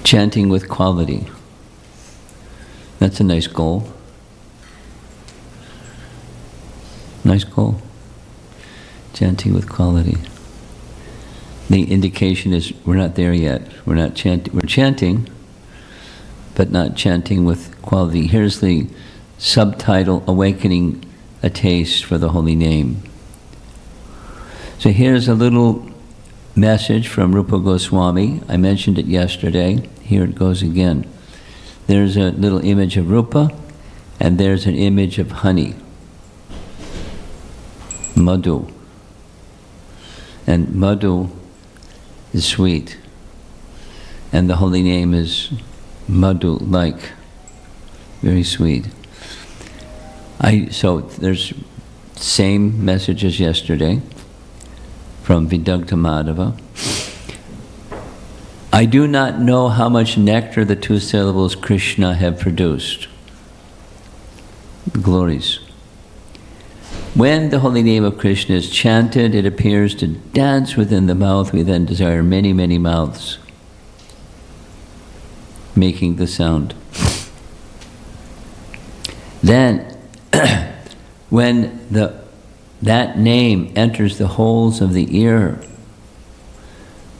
Chanting with quality. That's a nice goal. Nice goal. Chanting with quality. The indication is we're not there yet. We're not chanting. We're chanting, but not chanting with quality. Here's the subtitle, Awakening a Taste for the Holy Name. So here's a little message from Rupa Goswami. I mentioned it yesterday. Here it goes again. There's a little image of Rupa, and there's an image of honey, madhu. And madhu is sweet, and the holy name is madhu-like, very sweet. So there's same message as yesterday from Vidagdha Madhava. I do not know how much nectar the two syllables Krishna have produced. Glories. When the holy name of Krishna is chanted, it appears to dance within the mouth. We then desire many, many mouths, making the sound. Then, when that name enters the holes of the ear,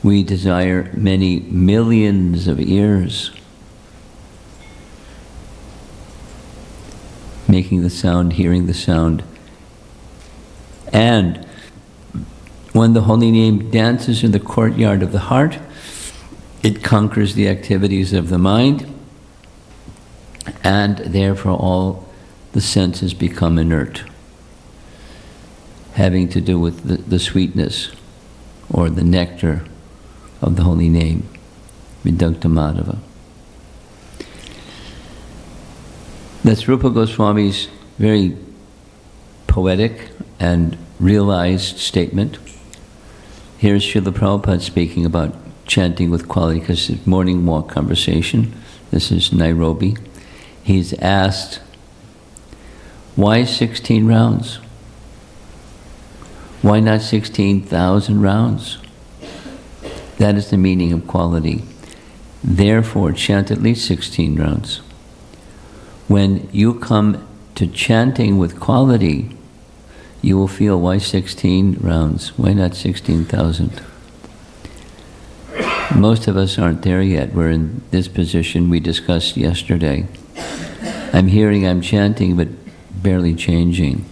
we desire many millions of ears, making the sound, hearing the sound. And when the holy name dances in the courtyard of the heart, it conquers the activities of the mind, and therefore all the senses become inert, having to do with the sweetness or the nectar of the holy name, Vidagdha Madhava. That's Rupa Goswami's very poetic and realized statement. Here's Srila Prabhupada speaking about chanting with quality, because it's morning walk conversation. This is Nairobi. He's asked, why 16 rounds? Why not 16,000 rounds? That is the meaning of quality. Therefore, chant at least 16 rounds. When you come to chanting with quality, you will feel, why 16 rounds? Why not 16,000? Most of us aren't there yet. We're in this position we discussed yesterday. I'm hearing, I'm chanting, but barely changing.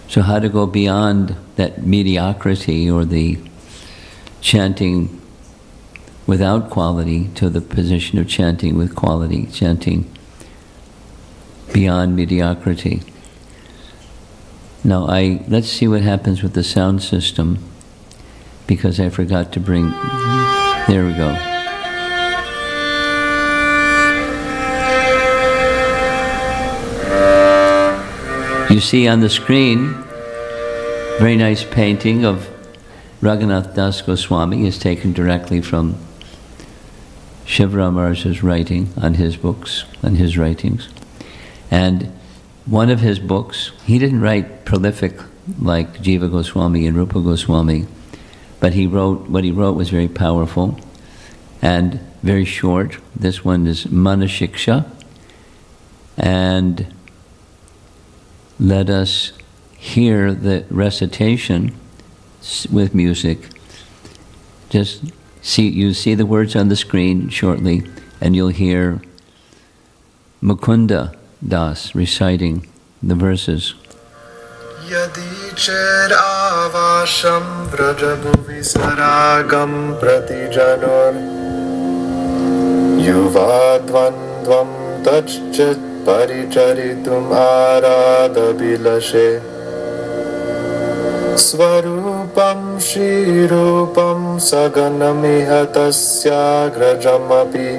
So how to go beyond that mediocrity or the chanting without quality to the position of chanting with quality, chanting beyond mediocrity. Now let's see what happens with the sound system, because I forgot to bring, there we go. You see on the screen, very nice painting of Raghunath Das Goswami, is taken directly from Shivram Maharaj's writing on his books, on his writings. And one of his books, he didn't write prolific like Jiva Goswami and Rupa Goswami, but what he wrote was very powerful and very short. This one is Manashiksha, and let us hear the recitation with music. Just you see the words on the screen shortly, and you'll hear Mukunda Das reciting the verses. Yadi cher avasham vrajabhuvi saragam pratijanor yuvadvandvam tachchit paricharitum aradabilashe Svarupam shirupam saganamiha tasyagrajamapi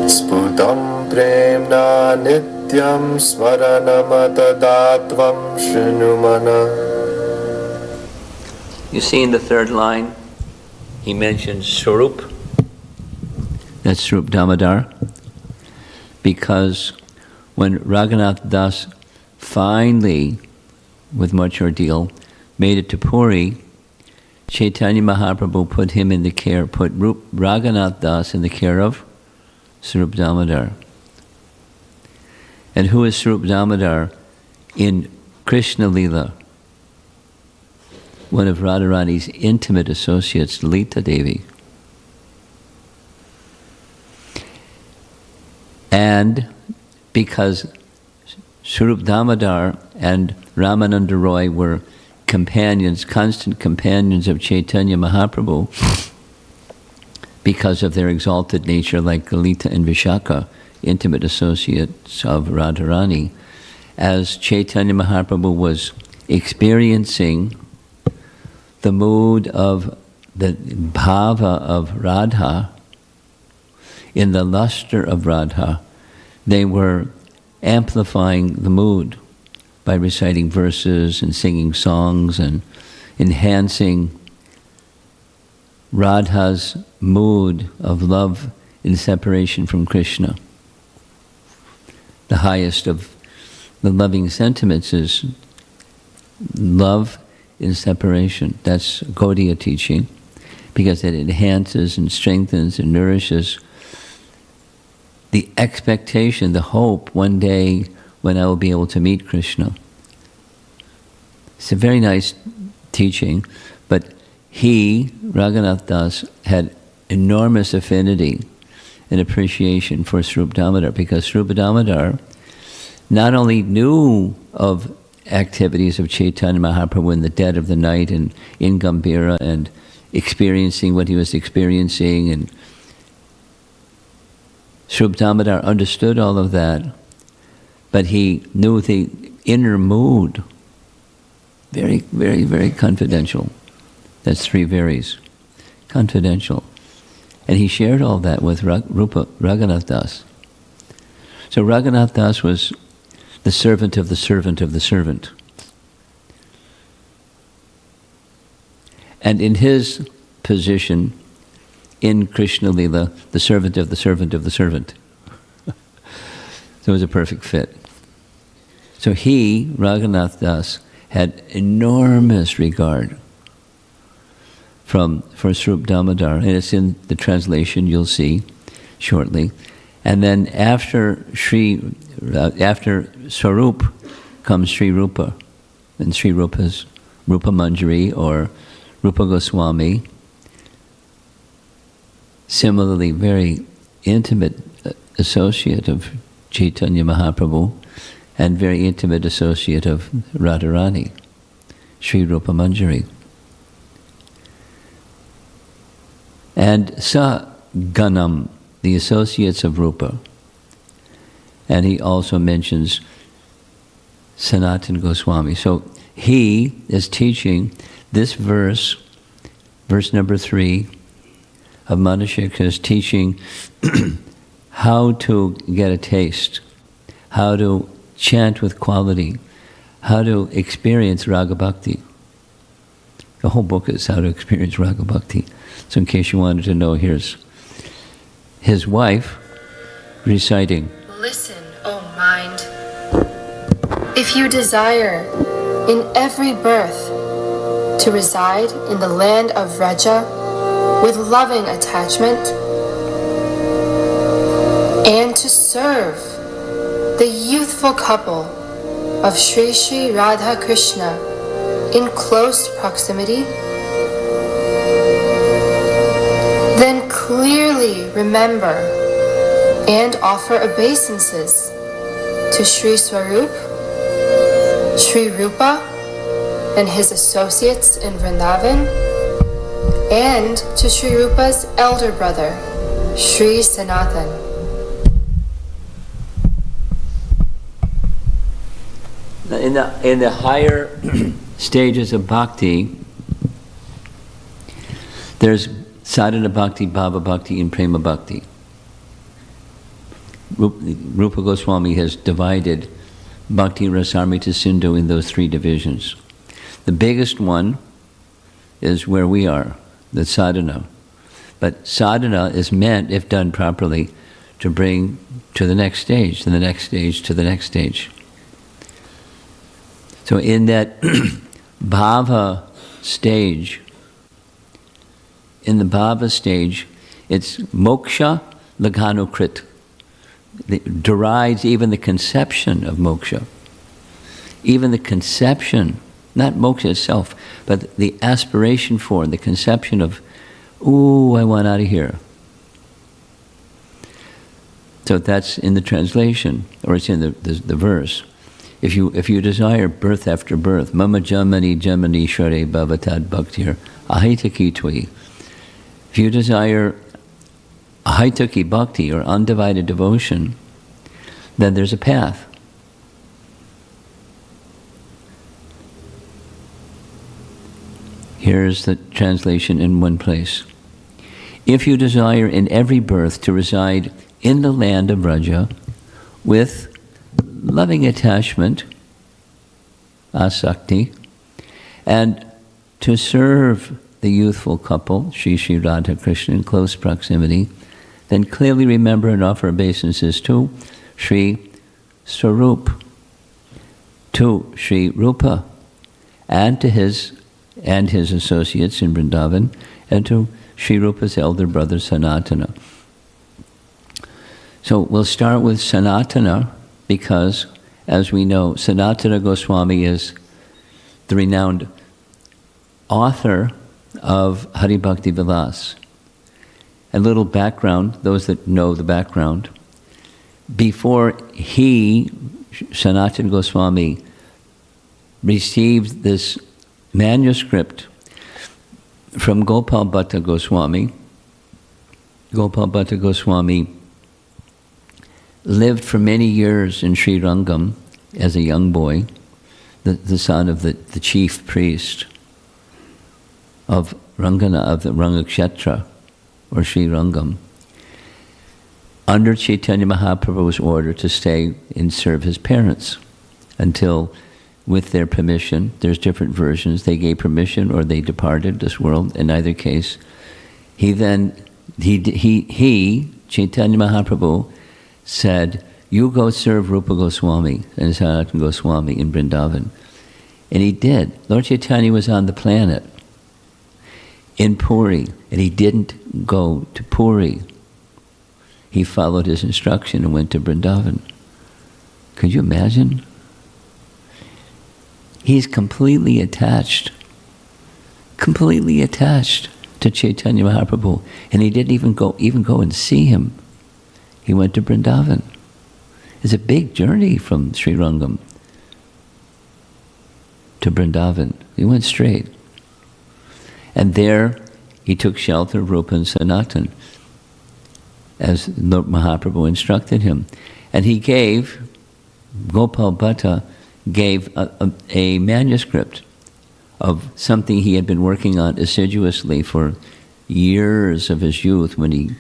Sputam premna nityam smaranamatadatvam shrunumana. You see in the third line, he mentions Swarup. That's Swarup Damodar. Because when Raghunath Das finally, with much ordeal, made it to Puri, Chaitanya Mahaprabhu put Raghunath Das in the care of Swarup Damodar. And who is Swarup Damodar in Krishna Lila? One of Radharani's intimate associates, Lita Devi. And because Swarup Damodar and Ramananda Roy were companions, constant companions of Chaitanya Mahaprabhu, because of their exalted nature, like Lita and Vishaka, intimate associates of Radharani, as Chaitanya Mahaprabhu was experiencing the mood of the bhava of Radha, in the luster of Radha, they were amplifying the mood by reciting verses and singing songs and enhancing Radha's mood of love in separation from Krishna. The highest of the loving sentiments is love in separation. That's Gaudiya teaching, because it enhances and strengthens and nourishes the expectation, the hope, one day when I will be able to meet Krishna. It's a very nice teaching, but he, Raghunath Das, had enormous affinity and appreciation for Swarup Damodar, because Swarup Damodar not only knew of activities of Chaitanya Mahaprabhu in the dead of the night and in Gambhira and experiencing what he was experiencing, and Swarup Damodar understood all of that, but he knew the inner mood. Very, very, very confidential. That's three varies. Confidential. And he shared all that with Raghunath Das. So Raghunath Das was the servant of the servant of the servant. And in his position in Krishna Lila, the servant of the servant of the servant. So it was a perfect fit. So he, Raghunath Das, had enormous regard for Swarup Damodar, and it's in the translation you'll see shortly. And then after Swarup comes Sri Rupa, and Sri Rupa's Rupa Manjari or Rupa Goswami. Similarly, very intimate associate of Chaitanya Mahaprabhu and very intimate associate of Radharani, Sri Rupa Manjari. And Sa Ganam, the associates of Rupa. And he also mentions Sanatana Goswami. So he is teaching this verse number 3 of Manashikha, is teaching how to get a taste, how to chant with quality, how to experience Raga Bhakti. The whole book is how to experience Raga Bhakti. So in case you wanted to know, here's his wife reciting. Listen, O mind. If you desire in every birth to reside in the land of Vraja with loving attachment and to serve the youthful couple of Sri Sri Radha Krishna in close proximity, then clearly remember and offer obeisances to Sri Swarup, Sri Rupa, and his associates in Vrindavan, and to Sri Rupa's elder brother, Sri Sanatan. In the higher stages of bhakti, there's sadhana bhakti, bhava bhakti, and prema bhakti. Rupa Goswami has divided Bhakti Rasamrita Sindhu in those 3 divisions. The biggest one is where we are, the sadhana. But sadhana is meant, if done properly, to bring to the next stage, to the next stage, to the next stage. So in that bhava stage, in the bhava stage, it's moksha laganukrit. It derides even the conception of moksha. Even the conception, not moksha itself, but the aspiration for, the conception of, ooh, I want out of here. So that's in the translation, or it's in the verse. If you desire birth after birth, mama jamani jamani share bhavatad bhaktir ahitaki tvi. If you desire ahitaki bhakti, or undivided devotion, then there's a path. Here's the translation in one place. If you desire in every birth to reside in the land of Vraja with loving attachment, asakti, and to serve the youthful couple, Sri Sri Radha Krishna, in close proximity, then clearly remember and offer obeisances to Sri Swarup, to Sri Rupa, and to his associates in Vrindavan, and to Sri Rupa's elder brother Sanatana. So we'll start with Sanatana because, as we know, Sanatana Goswami is the renowned author of Hari Bhakti Vilas. A little background, those that know the background. Before Sanatana Goswami, received this manuscript from Gopal Bhatta Goswami. Gopal Bhatta Goswami lived for many years in Sri Rangam as a young boy, the son of the chief priest of Rangana, of the Rangakshetra, or Sri Rangam, under Chaitanya Mahaprabhu's order to stay and serve his parents until, with their permission, there's different versions, they gave permission or they departed this world. In either case, Chaitanya Mahaprabhu said, you go serve Rupa Goswami and Sanatana Goswami in Vrindavan. And he did. Lord Chaitanya was on the planet in Puri, and he didn't go to Puri. He followed his instruction and went to Vrindavan. Could you imagine? He's completely attached to Chaitanya Mahaprabhu, and he didn't even go and see him. He went to Vrindavan. It's a big journey from Sri Rangam to Vrindavan. He went straight. And there he took shelter of Rupa and Sanatan, as Lord Mahaprabhu instructed him. And he gave, Gopal Bhatta gave a manuscript of something he had been working on assiduously for years of his youth when he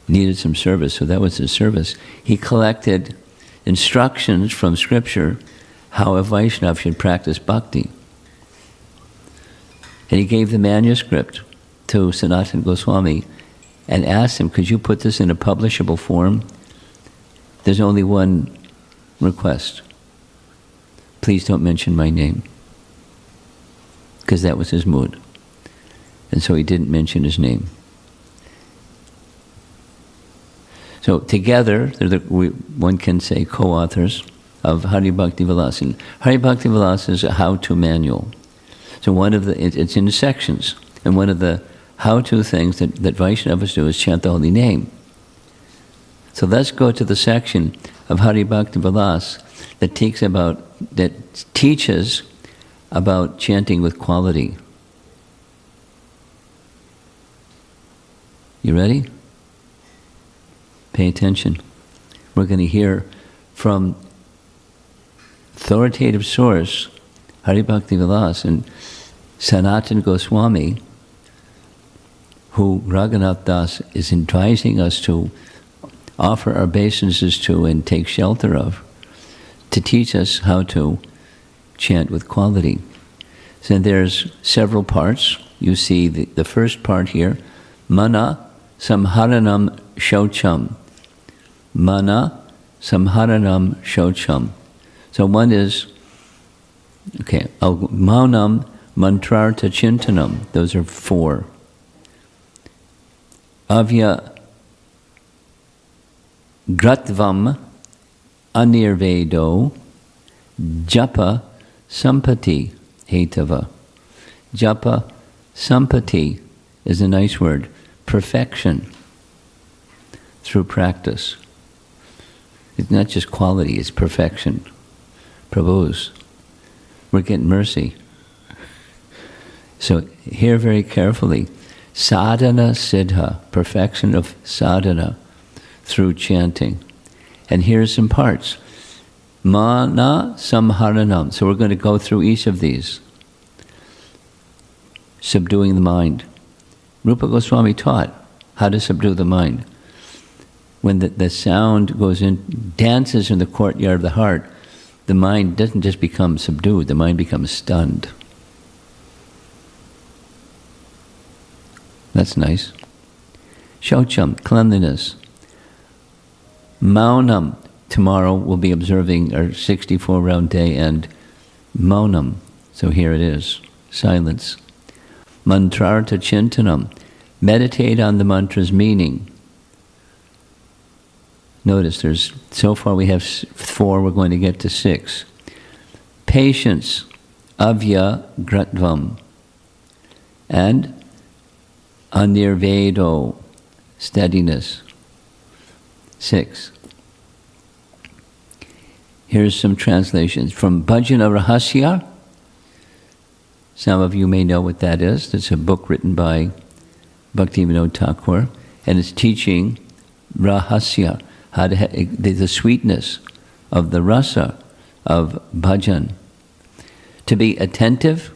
needed some service, so that was his service. He collected instructions from scripture how a Vaishnava should practice bhakti. And he gave the manuscript to Sanatana Goswami and asked him, could you put this in a publishable form? There's only one request. Please don't mention my name. Because that was his mood. And so he didn't mention his name. So together, one can say co-authors of Hari Bhakti Vilas. And Hari Bhakti Vilas is a how-to manual. So it's in sections. And one of the how-to things that Vaishnavas do is chant the holy name. So let's go to the section of Hari Bhakti Vilas that teaches about chanting with quality. You ready? Pay attention. We're going to hear from authoritative source, Hari Bhakti Vilas, and Sanatana Goswami, who Raghunath Das is advising us to offer our obeisances to and take shelter of, to teach us how to chant with quality. So there's several parts. You see the first part here, Mana Samharanam Shaucham. Mana Samharanam Shaucham. So one is, Maunam Mantrartha Chintanam. Those are 4. avya gratvam anirvedo japa sampati hetava. Japa sampati is a nice word. Perfection through practice. It's not just quality, it's perfection. Prabhu's. We're getting mercy. So hear very carefully. Sadhana siddha, perfection of sadhana through chanting. And here's some parts. Mana samharanam. So we're going to go through each of these. Subduing the mind. Rupa Goswami taught how to subdue the mind. When the sound goes in, dances in the courtyard of the heart, the mind doesn't just become subdued, the mind becomes stunned. That's nice. Shaucham, cleanliness. Maunam, tomorrow we'll be observing our 64-round day, and Maunam, so here it is, silence. Mantrartha chintanam, meditate on the mantra's meaning. Notice so far we have 4, we're going to get to 6. Patience, avya gratvam, and anirvedo, steadiness. 6. Here's some translations from Bhajana Rahasya. Some of you may know what that is. It's a book written by Bhaktivinoda Thakur, and it's teaching Rahasya, how to the sweetness of the rasa of bhajan. To be attentive,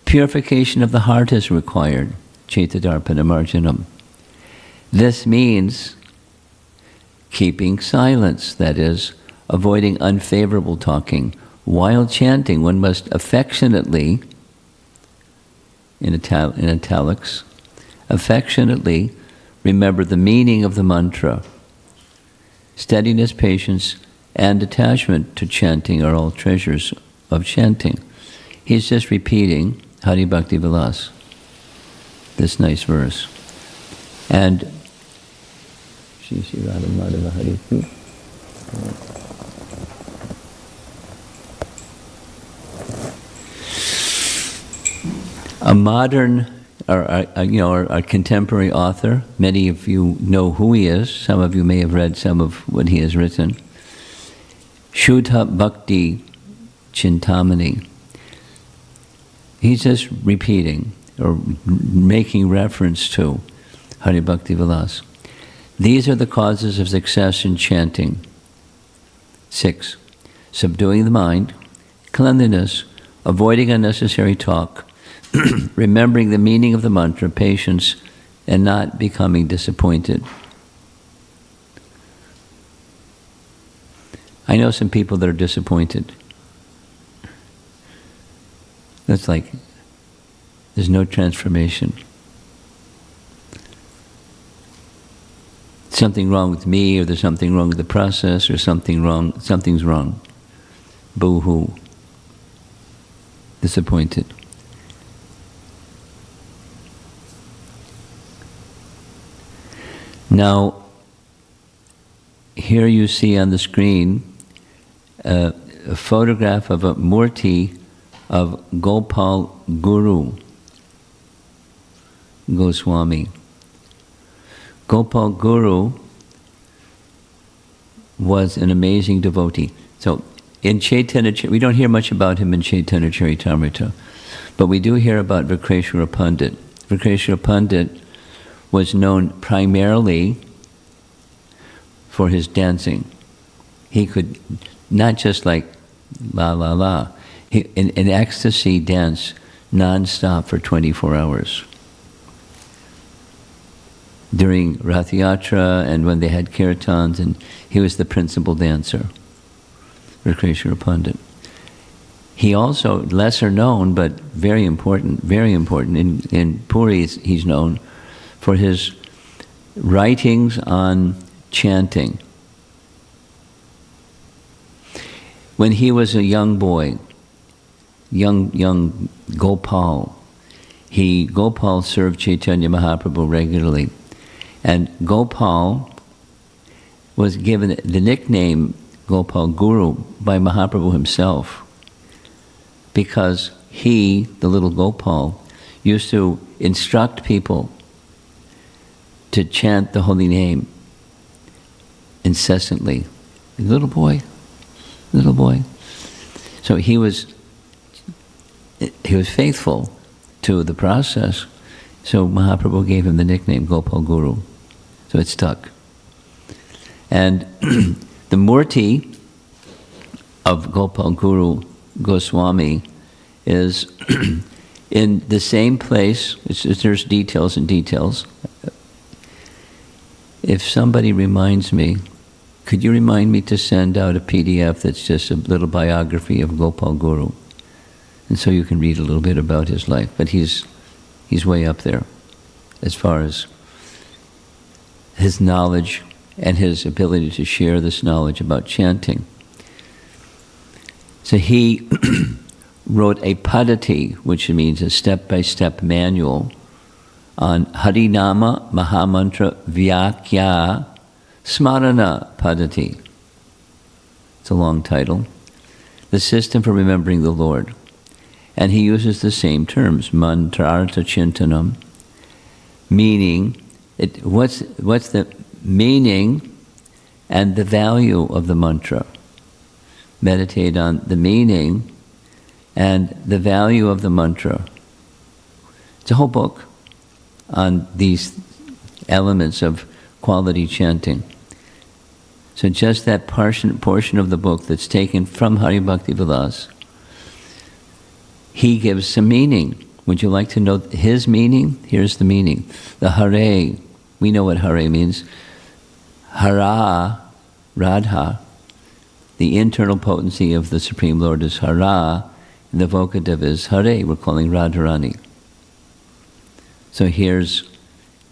purification of the heart is required, Chaitadarpana Marjanam. This means keeping silence, that is, avoiding unfavorable talking. While chanting, one must affectionately, in italics, affectionately remember the meaning of the mantra. Steadiness, patience, and attachment to chanting are all treasures of chanting. He's just repeating Hari Bhakti Vilas, this nice verse. And Shri Shri Radha Madhava Hari. A modern, our contemporary author, many of you know who he is, some of you may have read some of what he has written. Shuddha Bhakti Chintamani. He's just repeating or making reference to Hari Bhakti Vilas. These are the causes of success in chanting. 6. Subduing the mind, cleanliness, avoiding unnecessary talk, remembering the meaning of the mantra, patience, and not becoming disappointed. I know some people that are disappointed. That's like, there's no transformation. Something wrong with me, or there's something wrong with the process, or something's wrong. Boo-hoo. Disappointed. Now, here you see on the screen a photograph of a murti of Gopal Guru Goswami. Gopal Guru was an amazing devotee. So in Chaitanya, we don't hear much about him in Chaitanya Charitamrita, but we do hear about Vikreshwara Pandit. Vikreshwara Pandit was known primarily for his dancing. He could not just like la la la, in ecstasy dance non-stop for 24 hours. During Rath Yatra and when they had kirtans, and he was the principal dancer, Vikreshwara Pandit. He also, lesser known but very important, in Puri he's known for his writings on chanting. When he was a young boy, young Gopal, Gopal served Chaitanya Mahaprabhu regularly. And Gopal was given the nickname Gopal Guru by Mahaprabhu himself, because he, the little Gopal, used to instruct people to chant the holy name incessantly. Little boy. So he was faithful to the process, so Mahaprabhu gave him the nickname Gopal Guru. So it stuck. And the Murti of Gopal Guru Goswami is in the same place. There's details and details. If somebody reminds me, could you remind me to send out a PDF that's just a little biography of Gopal Guru? And so you can read a little bit about his life. But he's way up there as far as his knowledge and his ability to share this knowledge about chanting. So he wrote a padati, which means a step-by-step manual, on Harinama Mahamantra Vyakya Smarana Padati. It's a long title. The system for remembering the Lord. And he uses the same terms, mantrartha chintanam, meaning, what's the meaning and the value of the mantra. Meditate on the meaning and the value of the mantra. It's a whole book on these elements of quality chanting. So just that portion of the book that's taken from Hari Bhakti Vilas, he gives some meaning. Would you like to know his meaning? Here's the meaning. The Hare, we know what Hare means. Hara, Radha, the internal potency of the Supreme Lord is Hara, and the vocative is Hare. We're calling Radharani. So here's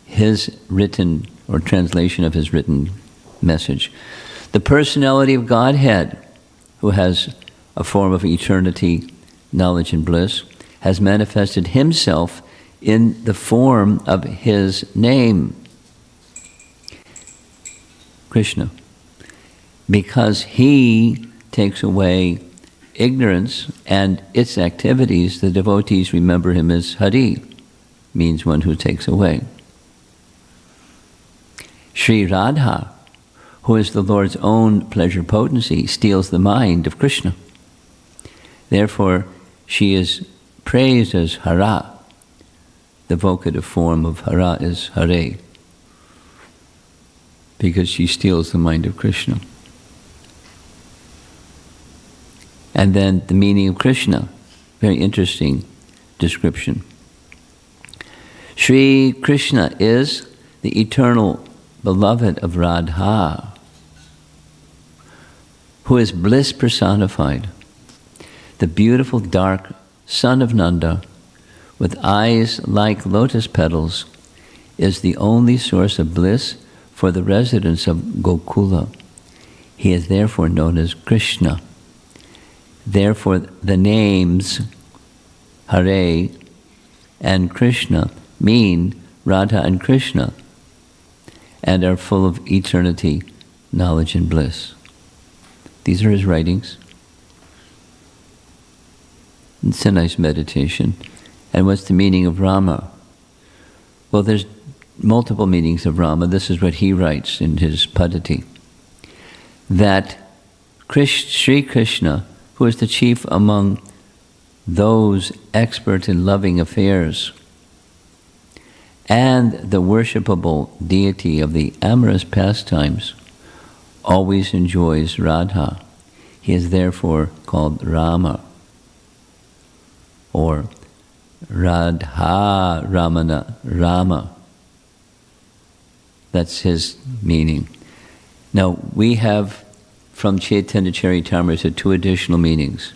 his written, or translation of his written message. The personality of Godhead, who has a form of eternity, knowledge and bliss, has manifested himself in the form of his name, Krishna, because he takes away ignorance and its activities. The devotees remember him as Hari, means one who takes away. Sri Radha, who is the Lord's own pleasure potency, steals the mind of Krishna. Therefore, she is praised as Hara. The vocative form of Hara is Hare, because she steals the mind of Krishna. And then the meaning of Krishna, very interesting description. Sri Krishna is the eternal beloved of Radha, who is bliss personified. The beautiful dark son of Nanda, with eyes like lotus petals, is the only source of bliss for the residents of Gokula. He is therefore known as Krishna. Therefore, the names Hare and Krishna mean Radha and Krishna, and are full of eternity, knowledge, and bliss. These are his writings. It's a nice meditation. And what's the meaning of Rama? Well, there's multiple meanings of Rama. This is what he writes in his Padati. That Sri Krishna, who is the chief among those expert in loving affairs, and the worshipable deity of the amorous pastimes, always enjoys Radha. He is therefore called Rama, or Radha Ramana, Rama. That's his meaning. Now, we have from Chaitanya Charitamrita two additional meanings.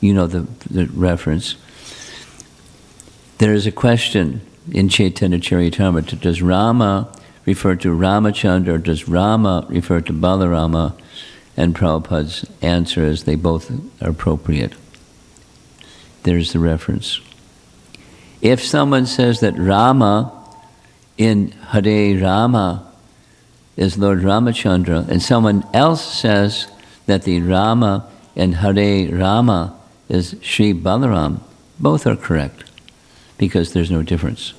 You know the reference. There is a question in Chaitanya Charitamrita, does Rama refer to Ramachandra, or does Rama refer to Balarama? And Prabhupada's answer is they both are appropriate. There's the reference. If someone says that Rama in Hare Rama is Lord Ramachandra, and someone else says that the Rama in Hare Rama is Sri Balaram, both are correct, because there's no difference.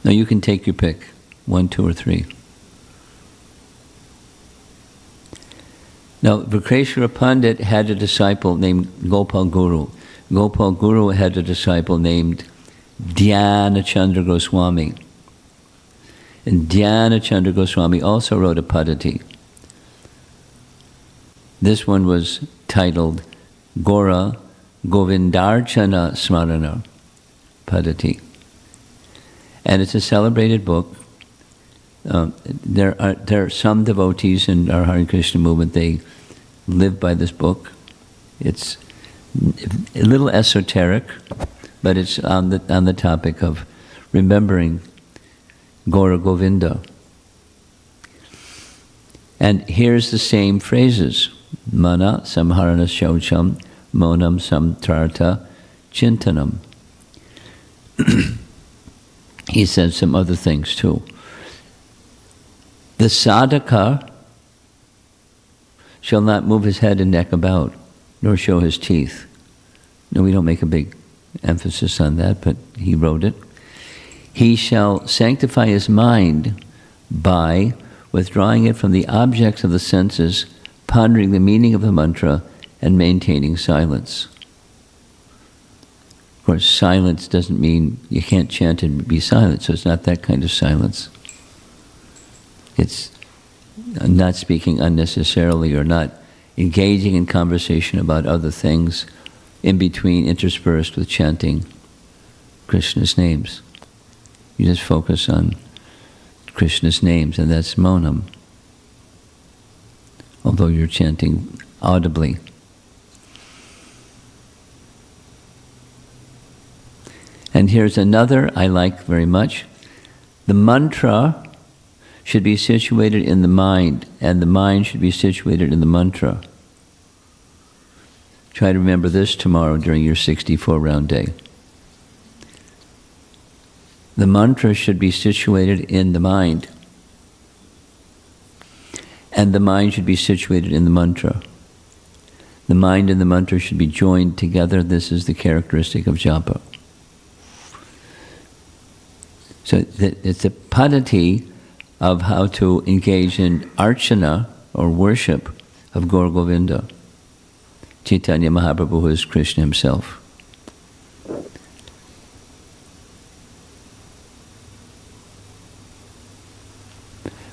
Now you can take your pick, 1, 2, or 3. Now, Vikreshwara Pandit had a disciple named Gopal Guru. Gopal Guru had a disciple named Dhyana Chandra Goswami. And Dhyana Chandra Goswami also wrote a Padati. This one was titled Gora Govindarchana Smarana Padati. And it's a celebrated book. There are some devotees in our Hare Krishna movement, they live by this book. It's a little esoteric, but it's on the topic of remembering Gaura Govinda. And here's the same phrases. Mana samharana shaucham monam samtrartha chintanam. He says some other things too. The sadhaka shall not move his head and neck about, nor show his teeth. No, we don't make a big emphasis on that, but he wrote it. He shall sanctify his mind by withdrawing it from the objects of the senses, pondering the meaning of the mantra, and maintaining silence. Of course, silence doesn't mean you can't chant and be silent, so it's not that kind of silence. It's not speaking unnecessarily or not engaging in conversation about other things in between, interspersed with chanting Krishna's names. You just focus on Krishna's names, and that's monam, although you're chanting audibly. And here's another I like very much. The mantra should be situated in the mind, and the mind should be situated in the mantra. Try to remember this tomorrow during your 64-round day. The mantra should be situated in the mind, and the mind should be situated in the mantra. The mind and the mantra should be joined together. This is the characteristic of japa. So it's a padati of how to engage in archana, or worship, of Gaura Govinda, Chaitanya Mahaprabhu, who is Krishna himself.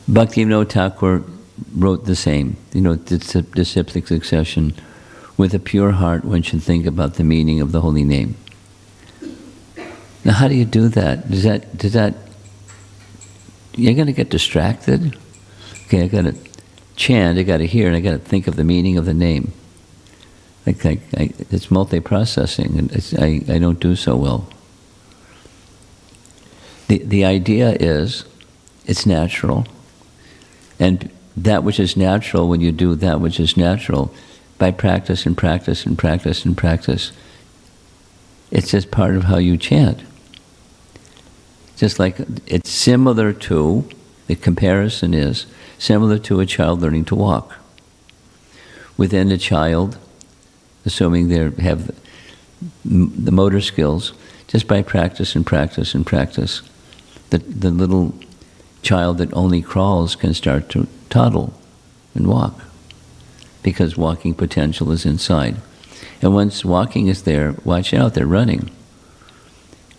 Bhaktivinoda Thakur wrote the same. Disciplic succession. With a pure heart, one should think about the meaning of the holy name. Now, how do you do that? Does that? You're going to get distracted. Okay, I got to chant, I got to hear, and I got to think of the meaning of the name. It's multi-processing, and I don't do so well. The idea is, it's natural, and that which is natural, when you do that which is natural, by practice and practice and practice and practice, it's just part of how you chant. Just like it's similar to, the comparison is similar to a child learning to walk. Within a child, assuming they have the motor skills, just by practice and practice and practice, the little child that only crawls can start to toddle and walk, because walking potential is inside. And once walking is there, watch out, they're running.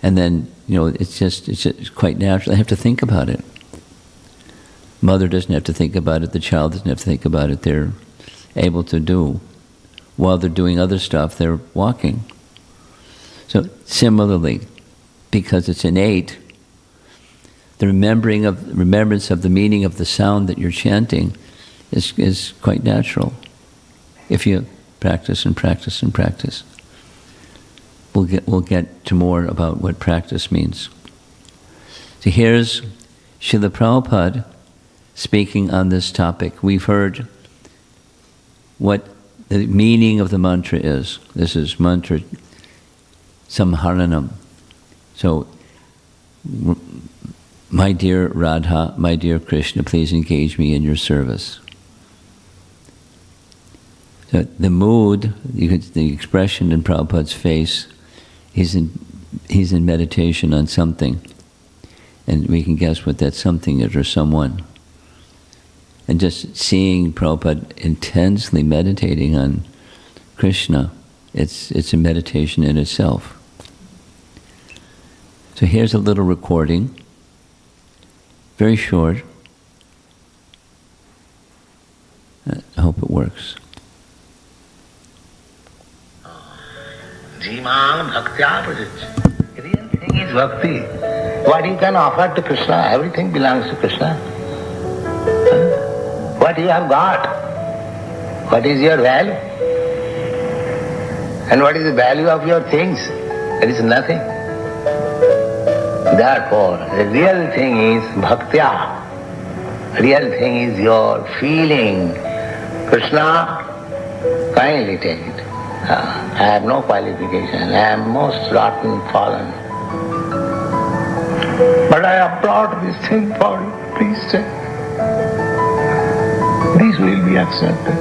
And then, it's just quite natural. They have to think about it. Mother doesn't have to think about it, the child doesn't have to think about it. They're able to do. While they're doing other stuff, they're walking. So similarly, because it's innate, the remembrance of the meaning of the sound that you're chanting is quite natural. If you practice and practice and practice. We'll get to more about what practice means. So here's Srila Prabhupada speaking on this topic. We've heard what the meaning of the mantra is. This is mantra samharanam. So, my dear Radha, my dear Krishna, please engage me in your service. So the mood, the expression in Prabhupada's face, he's in meditation on something. And we can guess what that something is, or someone. And just seeing Prabhupada intensely meditating on Krishna, it's a meditation in itself. So here's a little recording, very short. I hope it works. Jiman bhaktya prajit. Real thing is bhakti. What you can offer to Krishna, everything belongs to Krishna. What you have got, what is your value? And what is the value of your things? There is nothing. Therefore, the real thing is bhaktya. Real thing is your feeling. Krishna, kindly take it. I have no qualification. I am most rotten, fallen. But I applaud this thing for you. Please take. This will be accepted.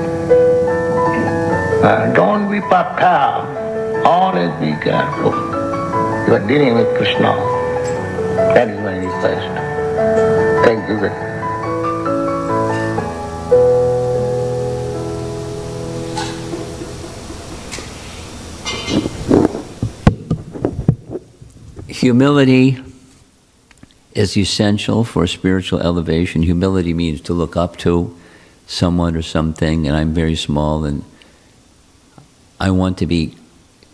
Don't be patha. Always be careful. You are dealing with Krishna. That is my request. Thank you very much. Humility is essential for spiritual elevation. Humility means to look up to someone or something, and I'm very small, and I want to be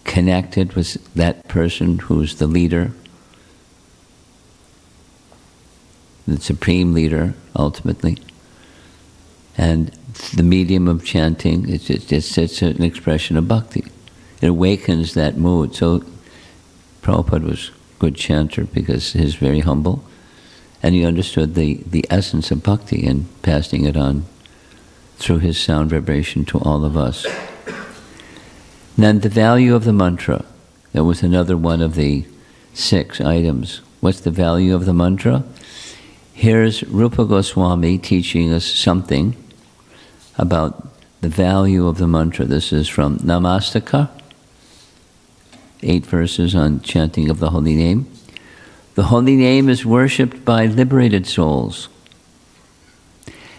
connected with that person who's the leader, the supreme leader, ultimately. And the medium of chanting, it's an expression of bhakti. It awakens that mood. So Prabhupada was a good chanter because he's very humble, and he understood the essence of bhakti and passing it on through his sound vibration to all of us. Then the value of the mantra. That was another one of the 6 items. What's the value of the mantra? Here's Rupa Goswami teaching us something about the value of the mantra. This is from Namastaka, 8 verses on chanting of the holy name. The holy name is worshipped by liberated souls,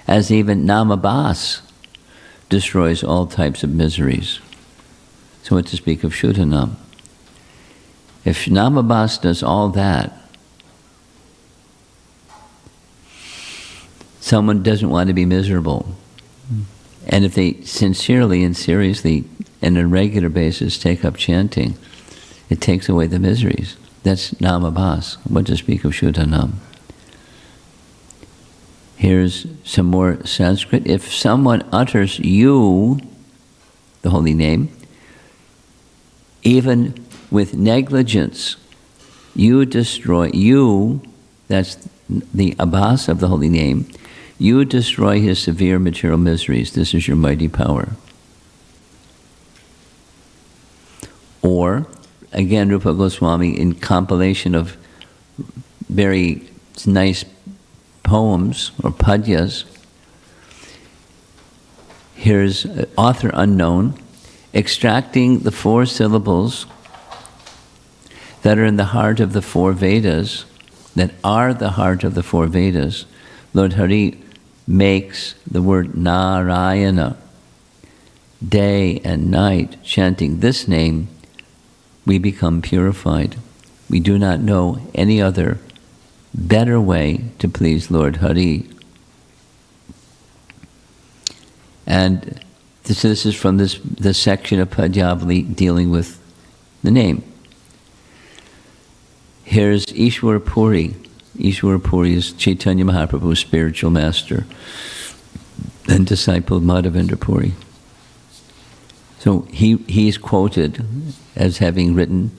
as even Namabhas destroys all types of miseries. So what to speak of Shuddhanam? If Namabhas does all that, someone doesn't want to be miserable. And if they sincerely and seriously and on a regular basis take up chanting, it takes away the miseries. That's Namabhas. What to speak of Shuddhanam? Here's some more Sanskrit. If someone utters you, the holy name, even with negligence, you destroy, you, that's the abhas of the holy name, you destroy his severe material miseries. This is your mighty power. Or, again, Rupa Goswami, in compilation of very nice poems or padyas, here's author unknown, extracting the 4 syllables that are in the heart of the 4 Vedas, that are the heart of the 4 Vedas. Lord Hari makes the word Narayana. Day and night, chanting this name, we become purified. We do not know any other better way to please Lord Hari. And this is from this section of Padyavali dealing with the name. Here's Ishwar Puri. Ishwar Puri is Chaitanya Mahaprabhu's spiritual master and disciple of Madhavendra Puri. So he's quoted as having written,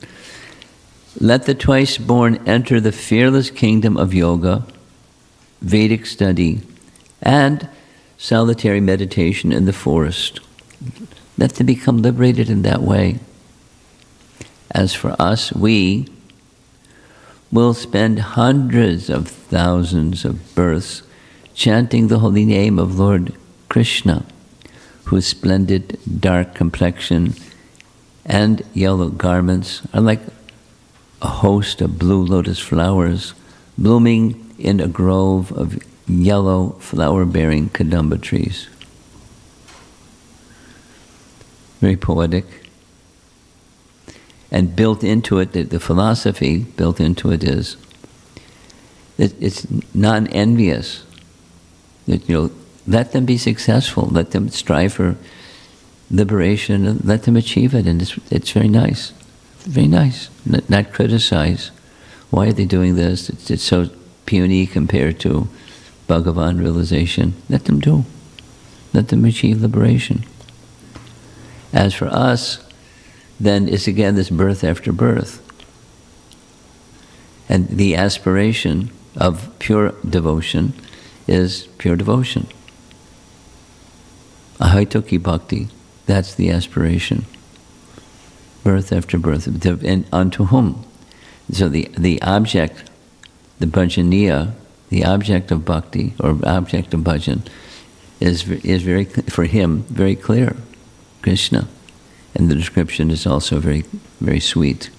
"Let the twice-born enter the fearless kingdom of yoga, Vedic study, and solitary meditation in the forest." Let them become liberated in that way. As for us, we will spend hundreds of thousands of births chanting the holy name of Lord Krishna, whose splendid dark complexion and yellow garments are like a host of blue lotus flowers blooming in a grove of yellow flower-bearing kadamba trees. Very poetic. And built into it, the philosophy built into it is that it's non-envious. That, let them be successful. Let them strive for liberation. And let them achieve it. And it's very nice. Very nice. Not criticize. Why are they doing this? It's so puny compared to Bhagavan realization. Let them do. Let them achieve liberation. As for us, then it's again this birth after birth. And the aspiration of pure devotion is pure devotion. Ahaitoki bhakti, that's the aspiration. Birth after birth. And unto whom? So the object, the bhajaniya, the object of bhakti, or object of bhajan, is very, for him, very clear. Krishna. And the description is also very, very sweet.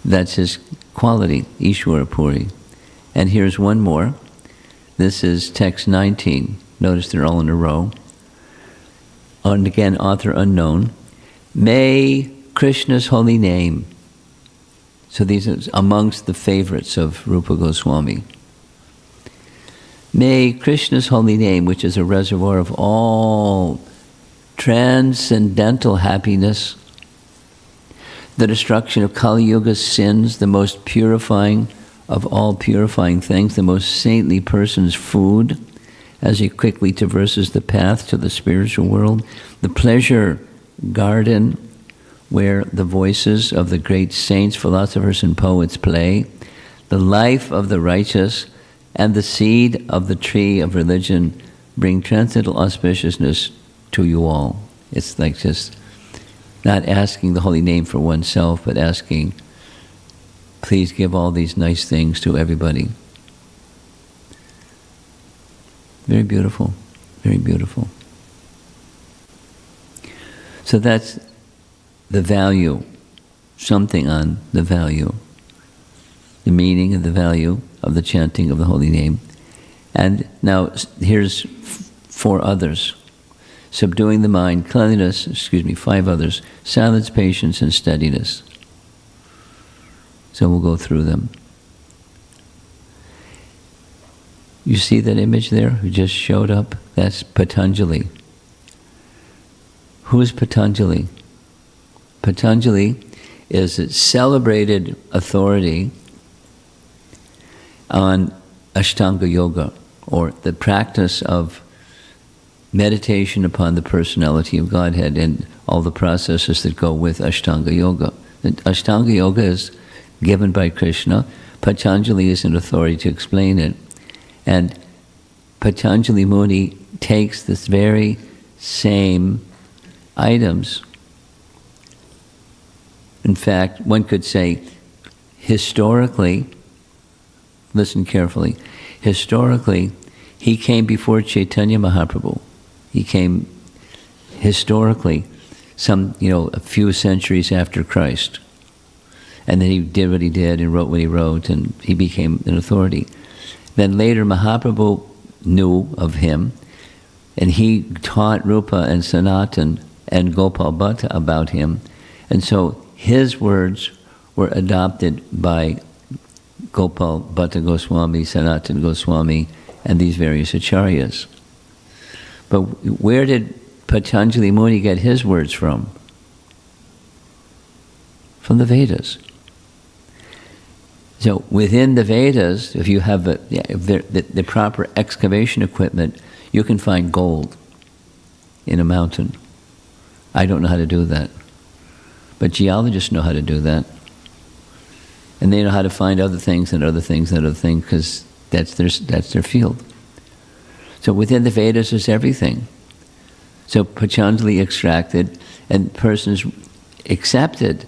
That's his quality, Ishwara Puri. And here's one more. This is text 19. Notice they're all in a row. And again, author unknown. May Krishna's holy name. So these are amongst the favorites of Rupa Goswami. May Krishna's holy name, which is a reservoir of all transcendental happiness, the destruction of Kali Yuga's sins, the most purifying of all purifying things, the most saintly person's food, as he quickly traverses the path to the spiritual world, the pleasure garden where the voices of the great saints, philosophers, and poets play, the life of the righteous, and the seed of the tree of religion bring transcendental auspiciousness to you all. It's like just not asking the holy name for oneself, but asking, please give all these nice things to everybody. Very beautiful, very beautiful. So that's the value, something on the value, the meaning and the value of the chanting of the holy name. And now here's 4 others. Subduing the mind, cleanliness, 5 others, silence, patience, and steadiness. So we'll go through them. You see that image there who just showed up? That's Patanjali. Who is Patanjali? Patanjali is a celebrated authority on Ashtanga Yoga, or the practice of meditation upon the personality of Godhead and all the processes that go with Ashtanga Yoga. And Ashtanga Yoga is given by Krishna. Patanjali is an authority to explain it. And Patanjali Muni takes this very same items. In fact, one could say, historically, listen carefully, historically, he came before Chaitanya Mahaprabhu. He came historically, a few centuries after Christ. And then he did what he did and wrote what he wrote, and he became an authority. Then later Mahaprabhu knew of him, and he taught Rupa and Sanatan and Gopal Bhatta about him. And so his words were adopted by Gopal Bhatta Goswami, Sanatan Goswami, and these various acharyas. But where did Patanjali Muni get his words from? From the Vedas. So within the Vedas, if you have the proper excavation equipment, you can find gold in a mountain. I don't know how to do that. But geologists know how to do that. And they know how to find other things and other things and other things, because that's their field. So within the Vedas is everything. So Patanjali extracted, and persons accepted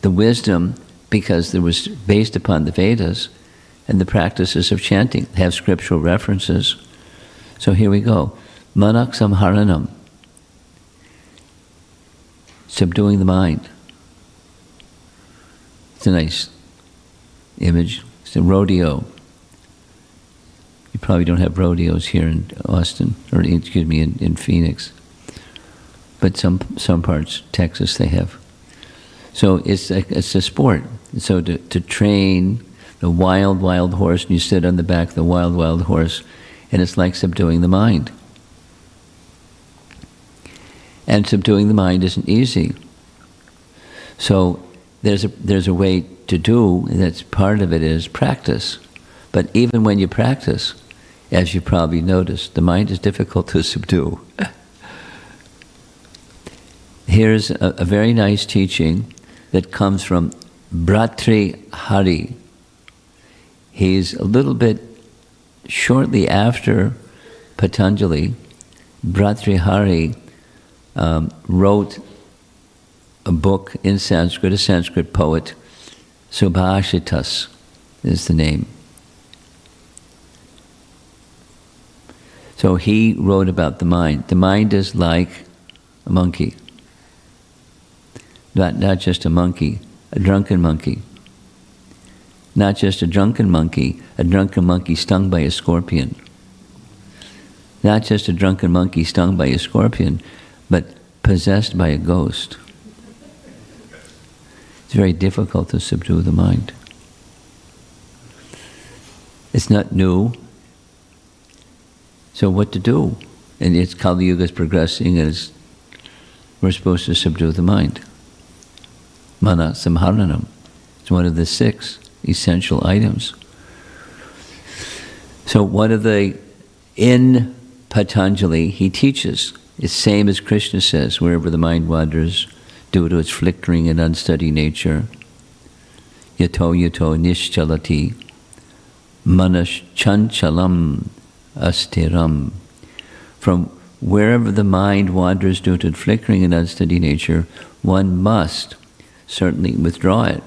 the wisdom because it was based upon the Vedas and the practices of chanting, have scriptural references. So here we go. Manak samharanam, subduing the mind. It's a nice image. It's a rodeo. You probably don't have rodeos here in Austin, or excuse me, in Phoenix. But some parts, Texas, they have. So it's a sport. So to train the wild horse, and you sit on the back of the wild horse, and it's like subduing the mind. And subduing the mind isn't easy. So there's a way to do, and that's part of it is practice. But even when you practice, as you probably noticed, the mind is difficult to subdue. Here's a very nice teaching that comes from Bhartrihari. He's a little bit shortly after Patanjali. Bhartrihari wrote a book in Sanskrit, a Sanskrit poet, Subhashitas is the name. So he wrote about the mind. The mind is like a monkey. Not just a monkey, a drunken monkey. Not just a drunken monkey stung by a scorpion. Not just a drunken monkey stung by a scorpion, but possessed by a ghost. It's very difficult to subdue the mind. It's not new. So what to do? And it's Kali Yuga is progressing, and we're supposed to subdue the mind. Mana samharanam. It's one of the 6 essential items. So what are they? In Patanjali, he teaches, it's same as Krishna says, wherever the mind wanders, due to its flickering and unsteady nature, yato nishchalati, manas chanchalam astiram. From wherever the mind wanders due to its flickering and unsteady nature, one must certainly withdraw it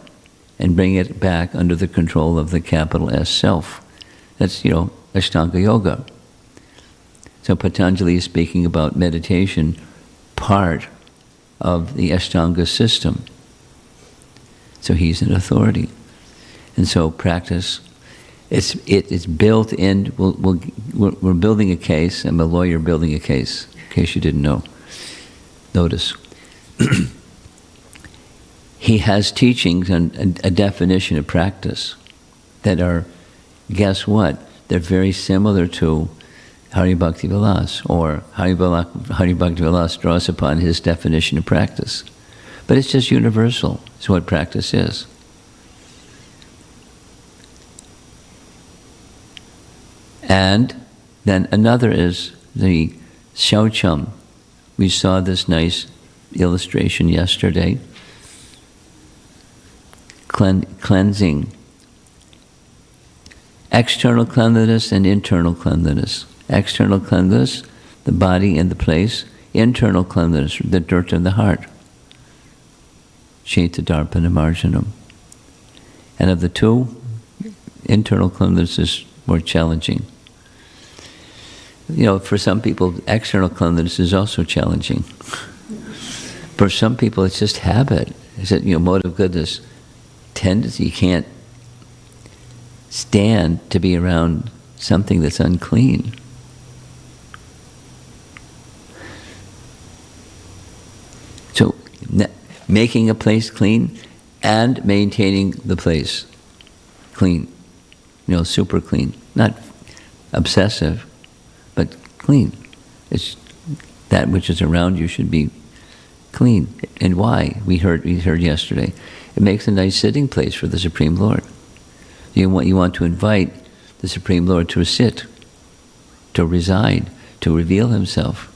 and bring it back under the control of the capital S self. That's, Ashtanga Yoga. So Patanjali is speaking about meditation, part of the Ashtanga system. So he's an authority. And so practice, it's built in, we're building a case. I'm a lawyer building a case, in case you didn't know. Notice. He has teachings and a definition of practice that are, guess what? They're very similar to Hari Bhakti Vilas, or Hari Bhakti Vilas draws upon his definition of practice. But it's just universal. It's what practice is. And then another is the Shaucham. We saw this nice illustration yesterday. Cleansing. External cleanliness and internal cleanliness. External cleanliness, the body and the place. Internal cleanliness, the dirt in the heart. Chaita Darpana Marjanam. And of the two, internal cleanliness is more challenging. For some people, external cleanliness is also challenging. For some people, it's just habit. It's a mode of goodness. Tendency, you can't stand to be around something that's unclean. So, making a place clean and maintaining the place clean. Super clean. Not obsessive, but clean. It's that which is around you should be clean. And why? We heard yesterday. It makes a nice sitting place for the Supreme Lord. You want to invite the Supreme Lord to sit, to reside, to reveal himself.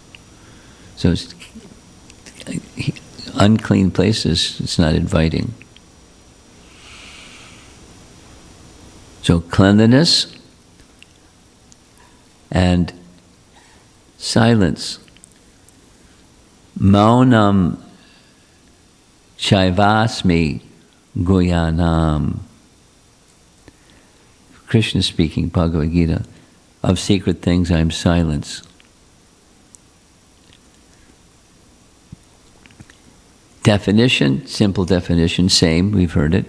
So unclean places, it's not inviting. So cleanliness and silence. Maunam Chaivasmi Guyanam. Krishna speaking, Bhagavad Gita. Of secret things I am silence. Definition, simple definition, same, we've heard it.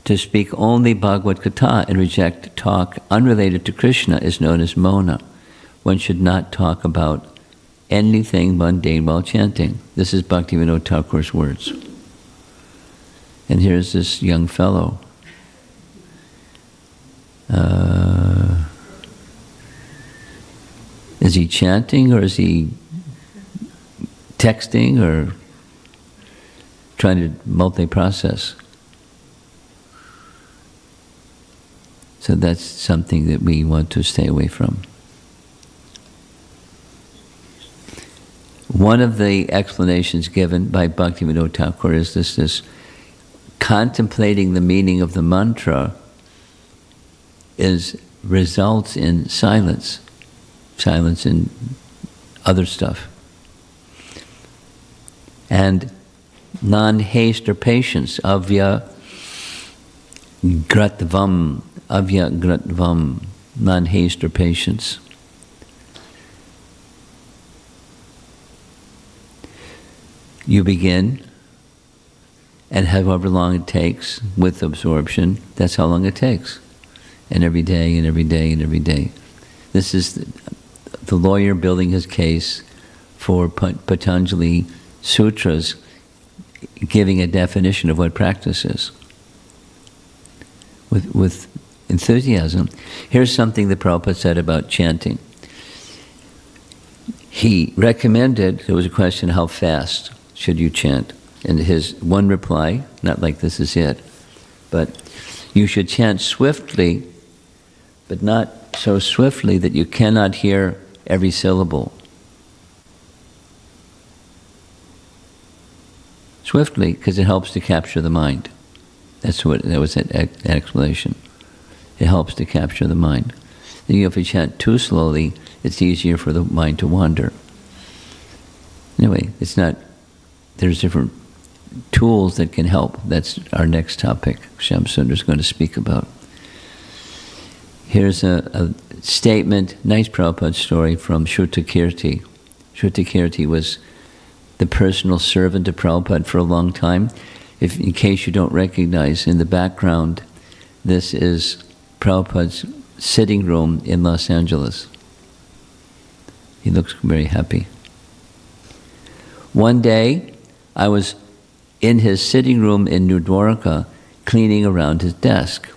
To speak only Bhagavad Gita and reject talk unrelated to Krishna is known as mona. One should not talk about anything mundane while chanting. This is Bhaktivinoda Thakur's words. And here's this young fellow. Is he chanting, or is he texting, or trying to multi-process? So that's something that we want to stay away from. One of the explanations given by Bhaktivinoda Thakur is this contemplating the meaning of the mantra results in silence in other stuff. And non-haste or patience, avya gratvam, non-haste or patience. You begin, and however long it takes with absorption, that's how long it takes. And every day, and every day, and every day. This is the lawyer building his case for Patanjali Sutras, giving a definition of what practice is. With enthusiasm. Here's something that Prabhupada said about chanting. He recommended, there was a question, how fast should you chant? And his one reply, not like this is it, but you should chant swiftly, but not so swiftly that you cannot hear every syllable. Swiftly, because it helps to capture the mind. That was an explanation. It helps to capture the mind. Then if you chant too slowly, it's easier for the mind to wander. Anyway, there's different tools that can help. That's our next topic, Shamsundar is going to speak about. Here's a statement, nice Prabhupada story from Shrutakirti. Shrutakirti was the personal servant of Prabhupada for a long time. In case you don't recognize, in the background, this is Prabhupada's sitting room in Los Angeles. He looks very happy. One day, I was in his sitting room in New Dwarka, cleaning around his desk.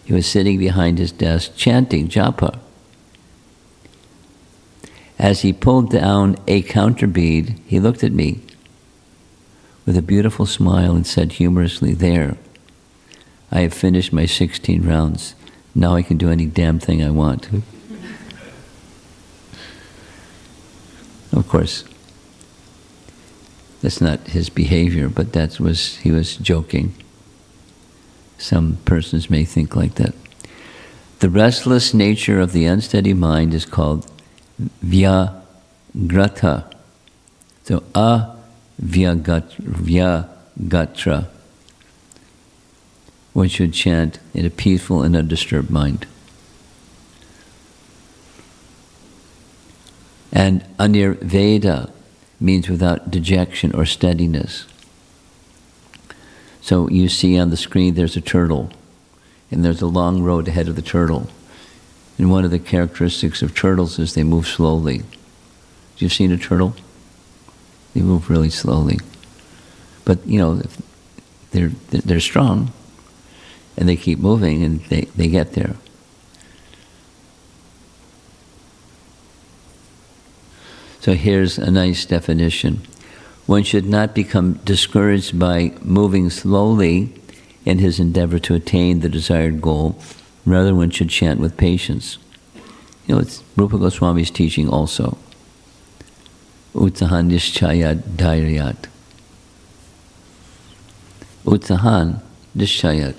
He was sitting behind his desk, chanting japa. As he pulled down a counter bead, he looked at me with a beautiful smile and said humorously, "There, I have finished my 16 rounds. Now I can do any damn thing I want." Of course, that's not his behavior, but he was joking. Some persons may think like that. The restless nature of the unsteady mind is called vyagrata. So vyagatra. One should chant in a peaceful and undisturbed mind. And anirveda means without dejection or steadiness. So you see on the screen there's a turtle, and there's a long road ahead of the turtle. And one of the characteristics of turtles is they move slowly. You've seen a turtle? They move really slowly. But, they're strong, and they keep moving, and they get there. So here's a nice definition. One should not become discouraged by moving slowly in his endeavor to attain the desired goal. Rather, one should chant with patience. It's Rupa Goswami's teaching also. Utsahan nishchayat dhairyat. Utsahan nishchayat.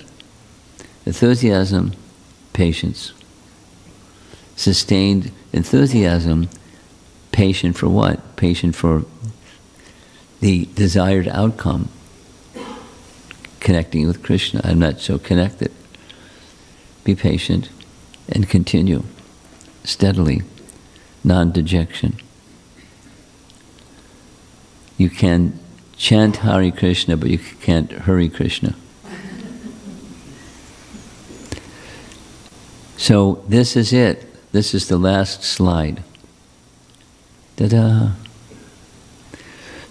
Enthusiasm, patience. Sustained enthusiasm, patient for what? Patient for the desired outcome, connecting with Krishna. I'm not so connected. Be patient and continue steadily, non-dejection. You can chant Hare Krishna, but you can't hurry Krishna. So this is it. This is the last slide. Ta-da!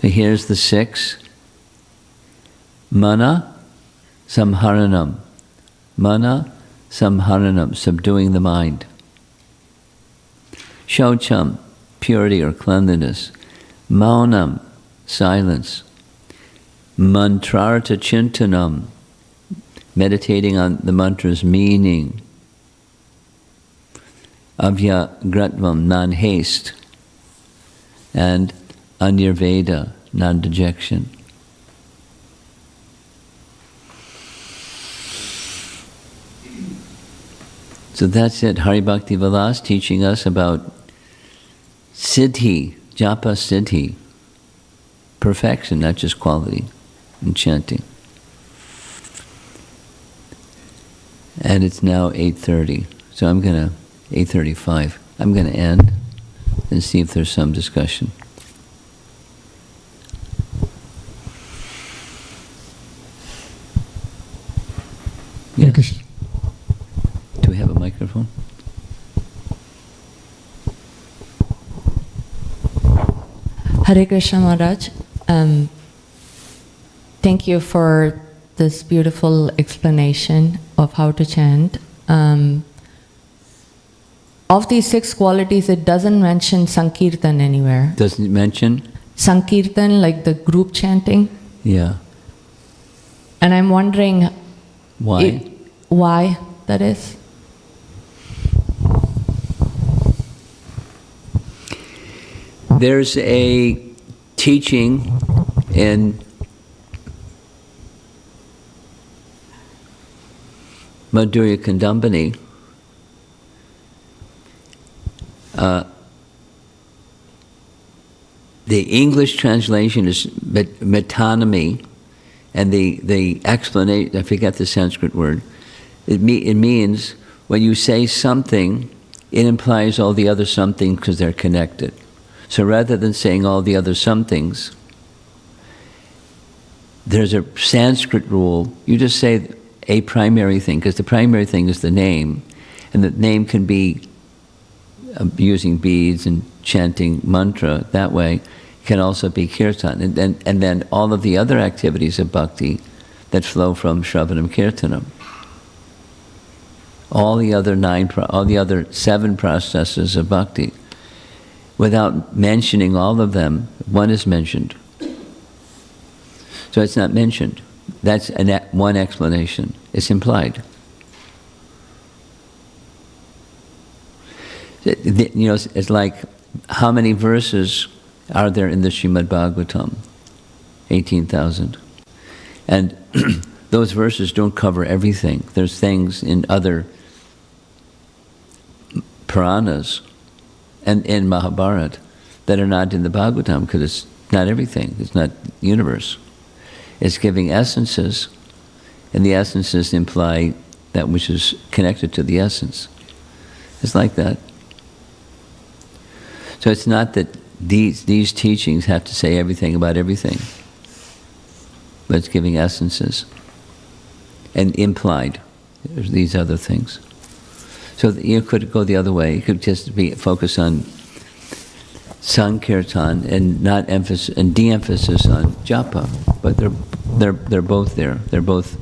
So here's the 6. Mana samharanam. Mana samharanam, subduing the mind. Shaucham, purity or cleanliness. Maunam, silence. Mantrartha chintanam, meditating on the mantra's meaning. Avyagratvam, non-haste. And Anirveda, non-dejection. So that's it. Hari Bhakti Vilas teaching us about siddhi, japa siddhi, perfection, not just quality, in chanting. And it's now 8:30, so 8:35. I'm gonna end and see if there's some discussion. Yes. Do we have a microphone? Hare Krishna Maharaj. Thank you for this beautiful explanation of how to chant. Of these 6 qualities, it doesn't mention Sankirtan anywhere. Doesn't it mention? Sankirtan, like the group chanting. Yeah. And I'm wondering Why? Why that is. There's a teaching in Madhurya Kandambani the English translation is metonymy, and the explanation, I forget the Sanskrit word, it means when you say something, it implies all the other somethings because they're connected. So rather than saying all the other somethings, there's a Sanskrit rule. You just say a primary thing, because the primary thing is the name, and the name can be using beads and chanting mantra that way. It can also be kirtan, and then all of the other activities of bhakti that flow from shravanam kirtanam. All the other 7 processes of bhakti, without mentioning all of them, one is mentioned. So it's not mentioned. That's one explanation. It's implied. You know, it's like, how many verses are there in the Srimad Bhagavatam? 18,000. And those verses don't cover everything. There's things in other Puranas and in Mahabharata that are not in the Bhagavatam, because it's not everything. It's not universe. It's giving essences, and the essences imply that which is connected to the essence. It's like that. So it's not that these teachings have to say everything about everything, but it's giving essences. And implied, there's these other things. So you could go the other way. You could just be focused on Sankirtan and not emphasis and de-emphasis on japa. But they're both there. They're both.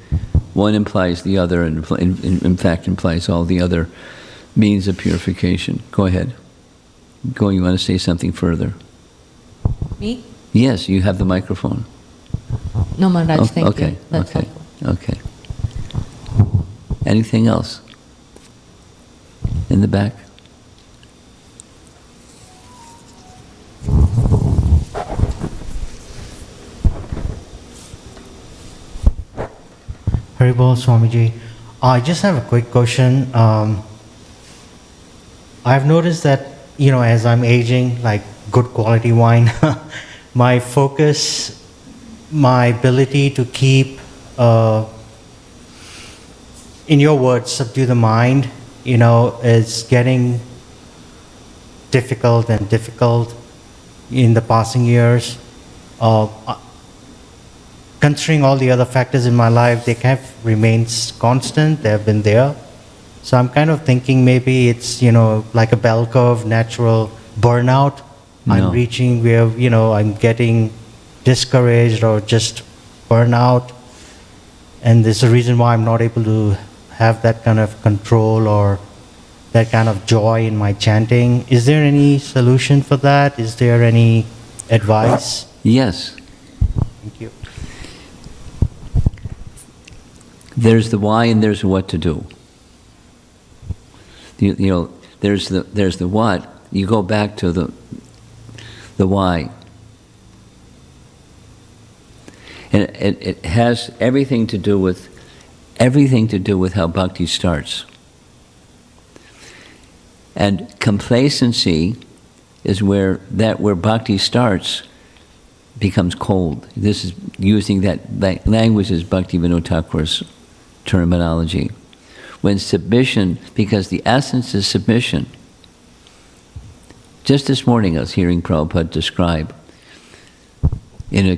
One implies the other, and in fact implies all the other means of purification. Go ahead. Go. You want to say something further? Me? Yes, you have the microphone. No, Maharaj, thank you. That's okay. helpful. Okay. Anything else? In the back? Haribol Swamiji, I just have a quick question. I've noticed that, as I'm aging, like good quality wine, my focus my ability to keep, in your words, subdue the mind, is getting difficult and difficult in the passing years. Considering all the other factors in my life, they have remained constant. They have been there. So I'm kind of thinking maybe it's, like a bell curve, natural burnout. No. I'm reaching where, I'm getting discouraged or just burnout. And there's a reason why I'm not able to have that kind of control or that kind of joy in my chanting. Is there any solution for that? Is there any advice? Yes. Thank you. There's the why and there's what to do. There's the what. You go back to the why. And it has everything to do with how bhakti starts. And complacency is where bhakti starts becomes cold. This is using that language as Bhaktivinoda Thakur's terminology. When submission, because the essence is submission. Just this morning I was hearing Prabhupada describe in a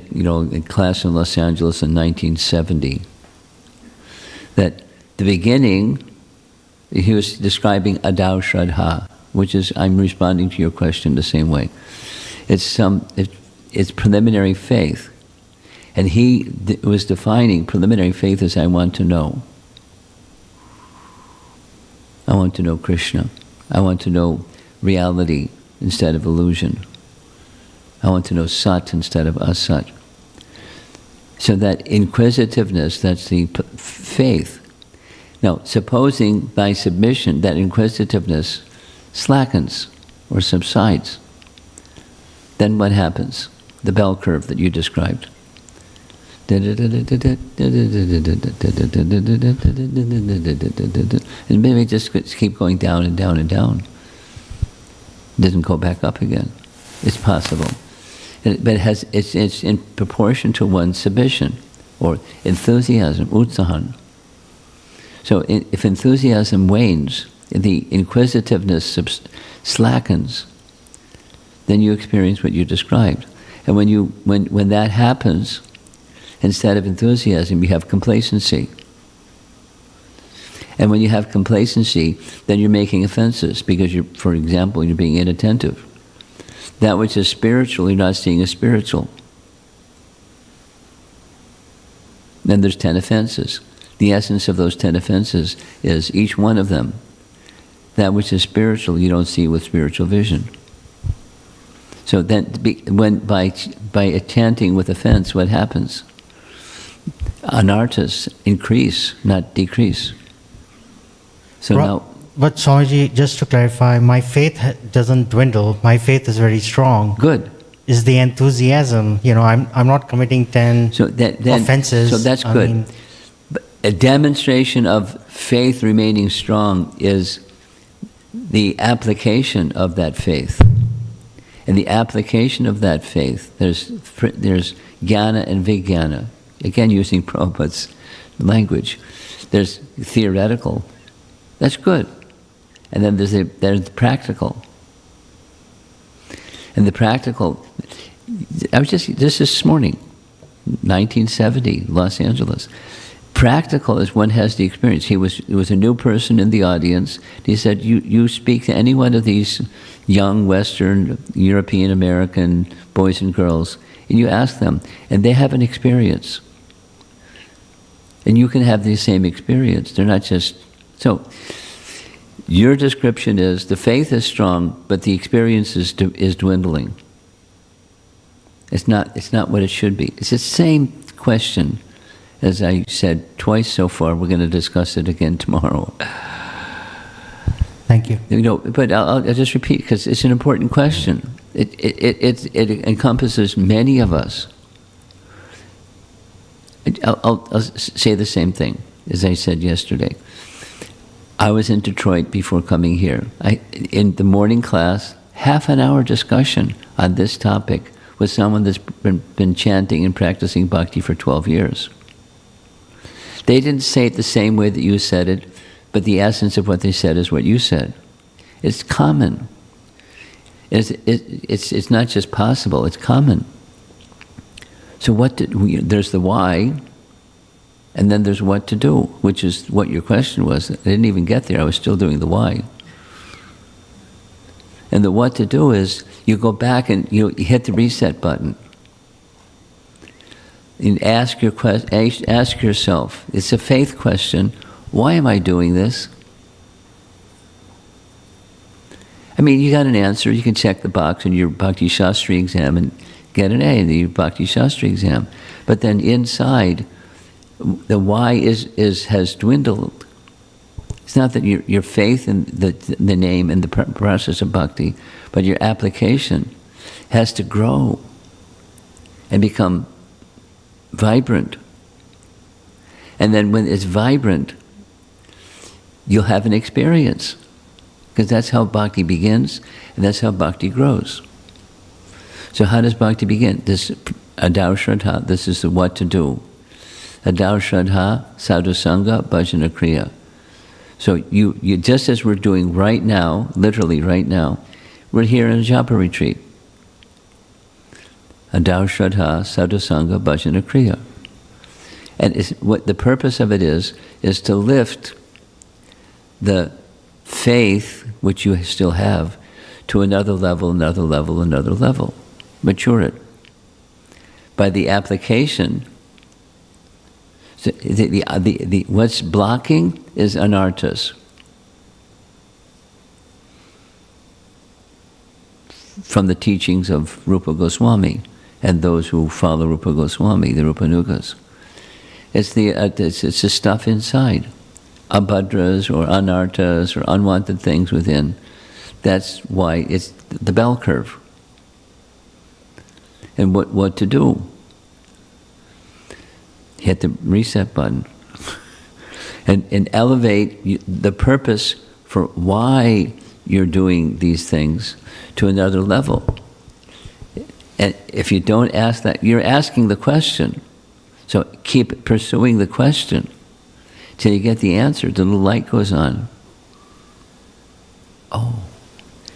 class in Los Angeles in 1970 that the beginning, he was describing Adau Shraddha, which is, I'm responding to your question the same way. It's preliminary faith. And he was defining preliminary faith as I want to know. I want to know Krishna. I want to know reality instead of illusion. I want to know Sat instead of Asat. So that inquisitiveness, that's the faith. Now, supposing by submission that inquisitiveness slackens or subsides, then what happens? The bell curve that you described. And maybe just keep going down and down and down. It doesn't go back up again. It's possible. But it's in proportion to one's submission or enthusiasm, utsahan. So if enthusiasm wanes, the inquisitiveness slackens, then you experience what you described. And when that happens, instead of enthusiasm, you have complacency. And when you have complacency, then you're making offenses because for example, you're being inattentive. That which is spiritual, you're not seeing as spiritual. Then there's 10 offenses. The essence of those 10 offenses is each one of them. That which is spiritual, you don't see with spiritual vision. So then, by chanting with offense, what happens? Anarthas increase, not decrease. So But Swamiji, just to clarify, my faith doesn't dwindle. My faith is very strong. Good. Is the enthusiasm? I'm not committing 10 offenses. So that's good. A demonstration of faith remaining strong is the application of that faith. And the application of that faith, there's jnana and vijnana. Again, using Prabhupada's language. There's theoretical. That's good. And then there's the practical. And the practical, this morning, 1970, Los Angeles. Practical is one has the experience. It was a new person in the audience. He said, you speak to any one of these young Western, European, American boys and girls, and you ask them, and they have an experience. And you can have the same experience. They're not just... So, your description is, the faith is strong, but the experience is dwindling. It's not what it should be. It's the same question. As I said twice so far, we're going to discuss it again tomorrow. Thank you. But I'll just repeat, because it's an important question. It encompasses many of us. I'll say the same thing as I said yesterday. I was in Detroit before coming here. In the morning class, half an hour discussion on this topic with someone that's been chanting and practicing bhakti for 12 years. They didn't say it the same way that you said it, but the essence of what they said is what you said. It's common. It's not just possible, it's common. So there's the why, and then there's what to do, which is what your question was. I didn't even get there, I was still doing the why. And the what to do is, you go back and you hit the reset button. And ask yourself, it's a faith question, why am I doing this? I mean, you got an answer, you can check the box in your Bhakti Shastri exam and get an A in the Bhakti Shastri exam. But then inside, the why has dwindled. It's not that your faith in the name and the process of bhakti, but your application has to grow and become vibrant. And then when it's vibrant, you'll have an experience. Because that's how bhakti begins, and that's how bhakti grows. So how does bhakti begin? This adau shraddha, this is the what to do. Adau shraddha, sadhu sangha, bhajana kriya. So you just as we're doing right now, literally right now, we're here in a japa retreat. Adau shraddha, sadhu sangha, bhajana kriya. And what the purpose of it is to lift the faith, which you still have, to another level, another level, another level. Mature it. By the application, so what's blocking is anarthas. From the teachings of Rupa Goswami and those who follow Rupa Goswami, the Rupanugas. It's the stuff inside. Abhadras or anarthas or unwanted things within. That's why it's the bell curve. And what to do? Hit the reset button. and elevate the purpose for why you're doing these things to another level. And if you don't ask that, you're asking the question. So keep pursuing the question till you get the answer. The little light goes on. Oh.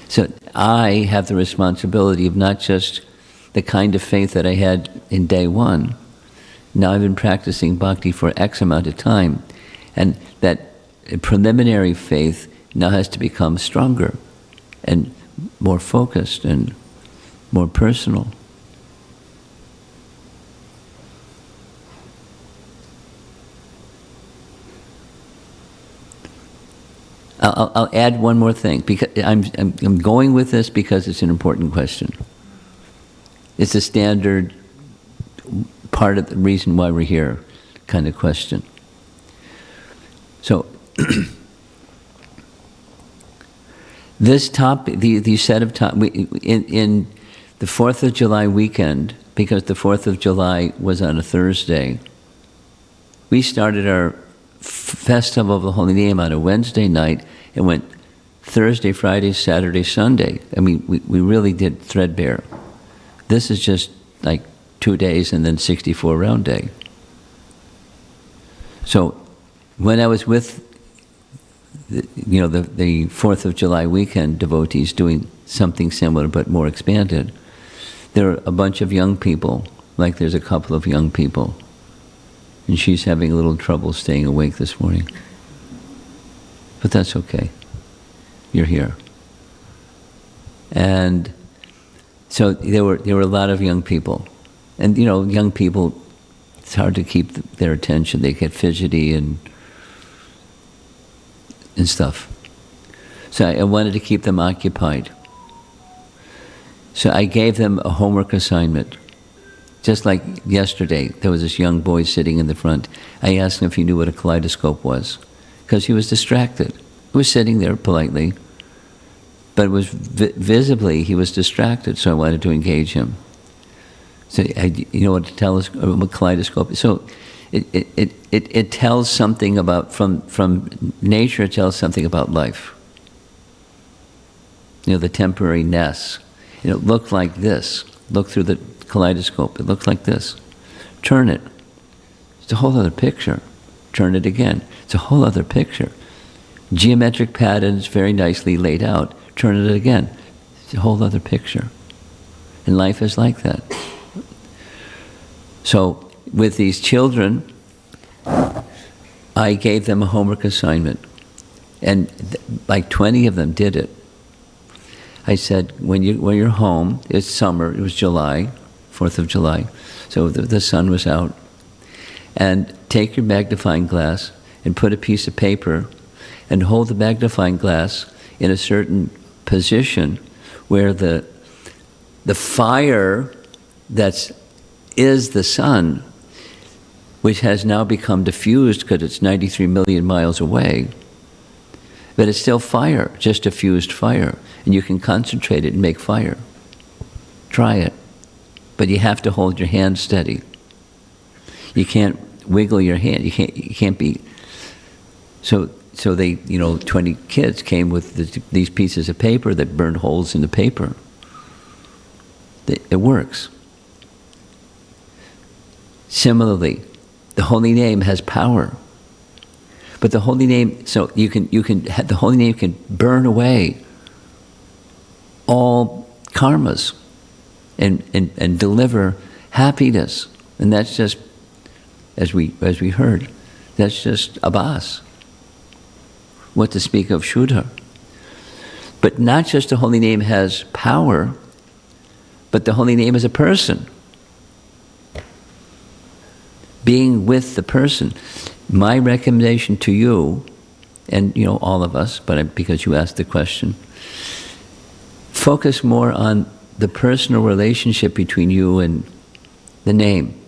So I have the responsibility of not just the kind of faith that I had in day one. Now I've been practicing bhakti for X amount of time. And that preliminary faith now has to become stronger and more focused and more personal. I'll add one more thing, because I'm going with this because it's an important question. It's a standard part of the reason why we're here kind of question. So this topic, the set of in the 4th of July weekend, because the 4th of July was on a Thursday, we started our Festival of the Holy Name on a Wednesday night and went Thursday, Friday, Saturday, Sunday. I mean, we really did threadbare. This is just like 2 days and then 64 round day. So when I was with the 4th of July weekend devotees doing something similar but more expanded, there are a bunch of young people, like there's a couple of young people, and she's having a little trouble staying awake this morning. But that's okay. You're here. And so there were a lot of young people. And young people, it's hard to keep their attention. They get fidgety and stuff. So I wanted to keep them occupied. So I gave them a homework assignment. Just like yesterday, there was this young boy sitting in the front. I asked him if he knew what a kaleidoscope was, because he was distracted. He was sitting there politely, but it was visibly he was distracted, so I wanted to engage him. So you know what a kaleidoscope is? So it tells something about, from nature, it tells something about life. The temporariness. It looked like this. Look through the kaleidoscope. It looks like this. Turn it. It's a whole other picture. Turn it again. It's a whole other picture. Geometric patterns very nicely laid out. Turn it again. It's a whole other picture. And life is like that. So with these children, I gave them a homework assignment. And like 20 of them did it. I said, when you're home, it's summer, it was July, 4th of July, so the sun was out. And take your magnifying glass and put a piece of paper and hold the magnifying glass in a certain position where the fire that is the sun, which has now become diffused because it's 93 million miles away, but it's still fire, just diffused fire. And you can concentrate it and make fire. Try it. But you have to hold your hand steady. You can't wiggle your hand. You can't be... So they, 20 kids came with these pieces of paper that burned holes in the paper. It works. Similarly, the holy name has power. But the holy name, so the holy name can burn away all karmas and deliver happiness. And that's just, as we heard, that's just abas. What to speak of Shuddha. But not just the holy name has power, but the holy name is a person. Being with the person. My recommendation to you, and all of us, but because you asked the question, focus more on the personal relationship between you and the name.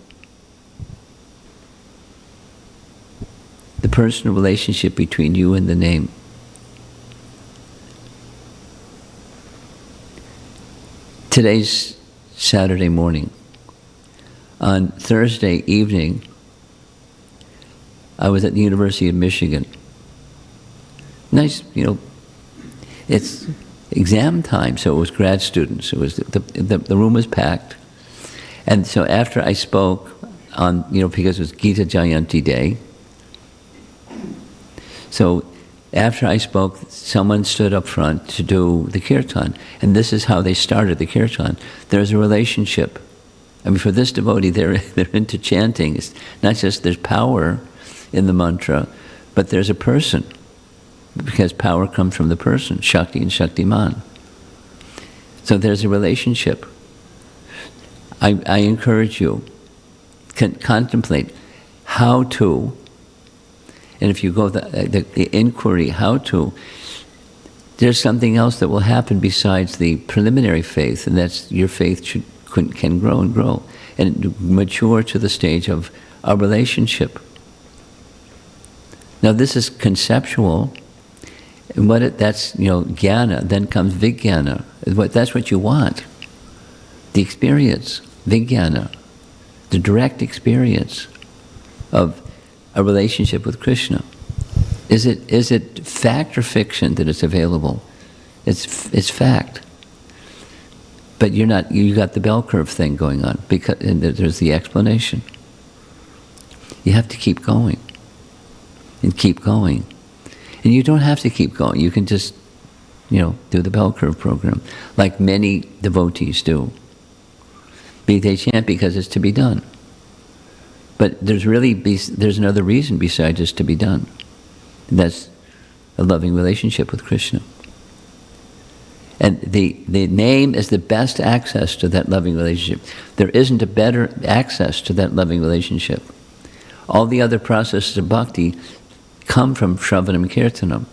The personal relationship between you and the name. Today's Saturday morning. On Thursday evening, I was at the University of Michigan. Nice, it's exam time, so it was grad students. It was the room was packed, and so after I spoke on, because it was Gita Jayanti Day. So after I spoke, someone stood up front to do the kirtan, and this is how they started the kirtan. There's a relationship. I mean, for this devotee, they're into chanting. It's not just there's power in the mantra, but there's a person, because power comes from the person, Shakti and Shaktiman. So there's a relationship. I encourage you, contemplate how to, and if you go the inquiry, how to, there's something else that will happen besides the preliminary faith, and that's your faith can grow and grow, and mature to the stage of a relationship. Now this is conceptual, and that's jnana. Then comes vijnana. That's what you want. The experience, vijnana, the direct experience of a relationship with Krishna. Is it fact or fiction that it's available? It's fact. But you got the bell curve thing going on, because and there's the explanation. You have to keep going. And keep going. And you don't have to keep going. You can just, do the bell curve program, like many devotees do. They chant because it's to be done. But there's another reason besides it's to be done. And that's a loving relationship with Krishna. And the name is the best access to that loving relationship. There isn't a better access to that loving relationship. All the other processes of bhakti come from Shravanam Kirtanam.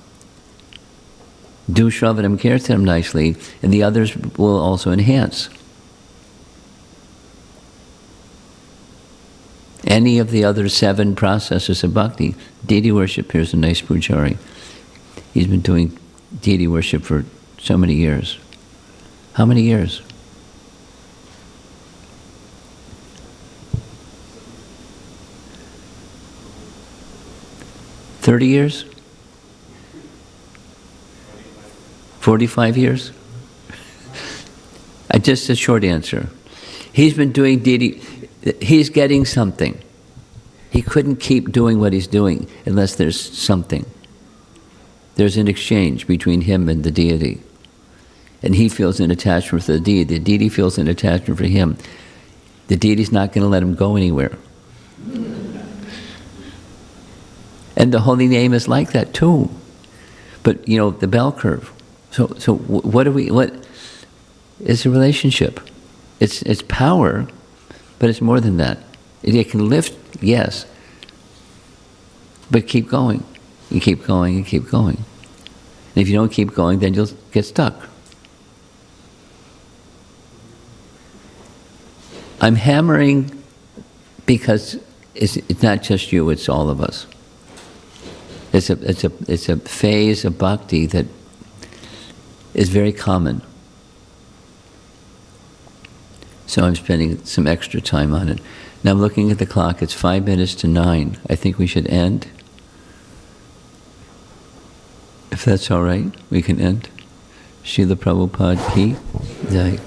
Do Shravanam Kirtanam nicely, and the others will also enhance. Any of the other 7 processes of bhakti, deity worship, here's a nice pujari. He's been doing deity worship for so many years. How many years? $30 years? 45 years? Just a short answer. He's been doing deity, he's getting something. He couldn't keep doing what he's doing unless there's something. There's an exchange between him and the deity. And he feels an attachment for the deity feels an attachment for him. The deity's not going to let him go anywhere. And the holy name is like that too. But, the bell curve. So what is a relationship? It's power, but it's more than that. It can lift, yes, but keep going. You keep going and keep going. And if you don't keep going, then you'll get stuck. I'm hammering because it's not just you, it's all of us. It's a phase of bhakti that is very common. So I'm spending some extra time on it. Now I'm looking at the clock, it's 5 minutes to 9. I think we should end. If that's all right, we can end. Srila Prabhupada ki jai.